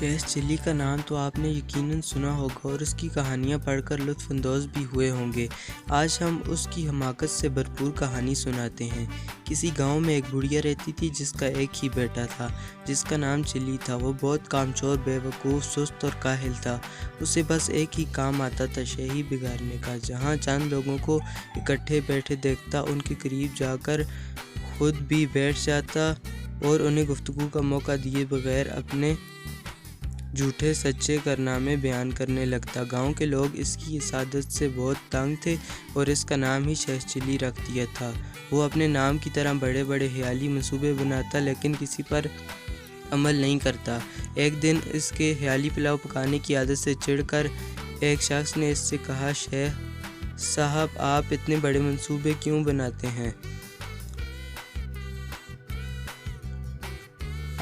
शेष चिली का नाम तो आपने यकीनन सुना होगा और उसकी कहानियाँ पढ़कर लुत्फ़अंदोज़ भी हुए होंगे। आज हम उसकी हमाकत से भरपूर कहानी सुनाते हैं। किसी गांव में एक बुढ़िया रहती थी जिसका एक ही बेटा था जिसका नाम चिली था। वो बहुत कामचोर, बेवकूफ़, सुस्त और काहिल था। उसे बस एक ही काम आता था, शहरी बिगाड़ने का। जहाँ चंद लोगों को इकट्ठे बैठे देखता, उनके करीब जाकर खुद भी बैठ जाता और उन्हें गुफ्तगू का मौका दिए बगैर अपने झूठे सच्चे कारनामे बयान करने लगता। गांव के लोग इसकी इस आदत से बहुत तंग थे और इसका नाम ही शेष चिली रख दिया था। वो अपने नाम की तरह बड़े बड़े ख्याली मंसूबे बनाता लेकिन किसी पर अमल नहीं करता। एक दिन इसके ख्याली पुलाव पकाने की आदत से चिढ़कर एक शख्स ने इससे कहा, शेख साहब, आप इतने बड़े मंसूबे क्यों बनाते हैं?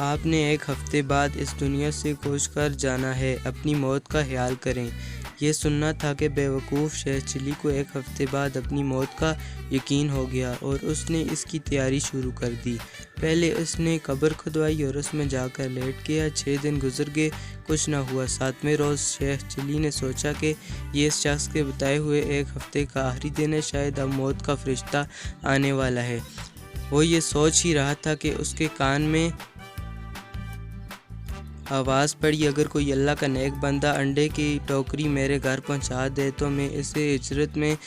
आपने एक हफ्ते बाद इस दुनिया से कोच कर जाना है, अपनी मौत का ख्याल करें। ये सुनना था कि बेवकूफ़ शेष चिली को एक हफ्ते बाद अपनी मौत का यकीन हो गया और उसने इसकी तैयारी शुरू कर दी। पहले उसने कब्र खुदवाई और उसमें जाकर लेट गया। 6 दिन गुजर गए, कुछ न हुआ। 7वें रोज़ शेष चिली ने सोचा कि ये इस शख्स के बताए हुए एक हफ्ते का आखिरी दिन है, शायद अब मौत का फरिश्ता आने वाला है। वो ये सोच ही रहा था कि उसके कान में आवाज़ पड़ी, अगर कोई अल्लाह का नेक बंदा अंडे की टोकरी मेरे घर पहुंचा दे तो मैं इसे इजरत में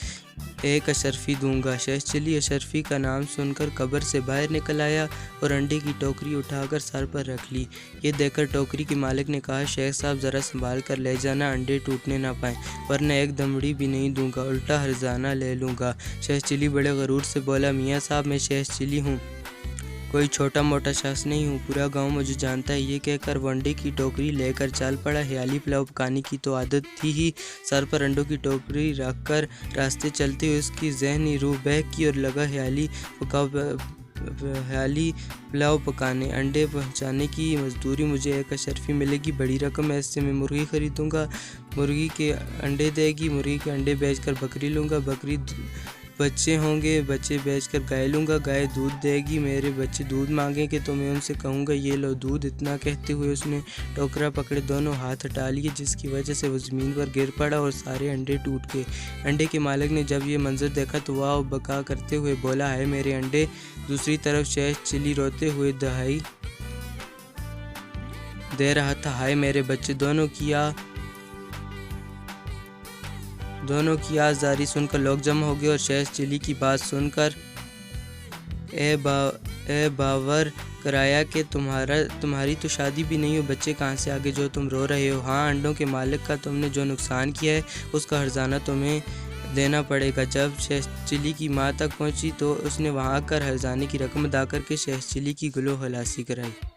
एक अशरफी दूंगा। शेष चिली अशरफी का नाम सुनकर कब्र से बाहर निकल आया और अंडे की टोकरी उठाकर सर पर रख ली। ये देखकर टोकरी के मालिक ने कहा, शेख साहब ज़रा संभाल कर ले जाना, अंडे टूटने ना पाएँ, वरना एक दमड़ी भी नहीं दूंगा, उल्टा हर्जाना ले लूँगा। शेष चिली बड़े गरूर से बोला, मियाँ साहब, मैं शेष चिली हूँ, कोई छोटा मोटा शख्स नहीं हूँ, पूरा गांव मुझे जानता है। ये कहकर वो अंडे की टोकरी लेकर चल पड़ा। ख्याली पुलाव पकाने की तो आदत थी ही, सर पर अंडों की टोकरी रखकर रास्ते चलते हुए उसकी जहनी रूह बहक की और लगा ख्याली पुलाव पकाने। अंडे पहुँचाने की मजदूरी मुझे एक अशरफी मिलेगी, बड़ी रकम है, इससे मैं मुर्गी खरीदूँगा, मुर्गी के अंडे देगी, मुर्गी के अंडे बेचकर बकरी लूँगा, बकरी बच्चे होंगे, बच्चे बेचकर गाय लूँगा, गाय दूध देगी, मेरे बच्चे दूध मांगेंगे तो मैं उनसे कहूँगा ये लो दूध। इतना कहते हुए उसने टोकरा पकड़े दोनों हाथ हटा लिए, जिसकी वजह से वो ज़मीन पर गिर पड़ा और सारे अंडे टूट गए। अंडे के मालिक ने जब ये मंजर देखा तो वाह बका करते हुए बोला, है मेरे अंडे। दूसरी तरफ शेष चिली रोते हुए दहाई दे रहा था, हाय मेरे बच्चे। दोनों की आज़ारी सुनकर लोग जमा हो गए और शेष चिली की बात सुनकर बावर कराया कि तुम्हारी तो शादी भी नहीं हो, बच्चे कहाँ से आगे जो तुम रो रहे हो? हाँ, अंडों के मालिक का तुमने जो नुकसान किया है उसका हर्जाना तुम्हें देना पड़ेगा। जब शेष चिली की माँ तक पहुँची तो उसने वहाँ आकर हर्जाने की रकम अदा करके शेष चिली की गुलो खलासी कराई।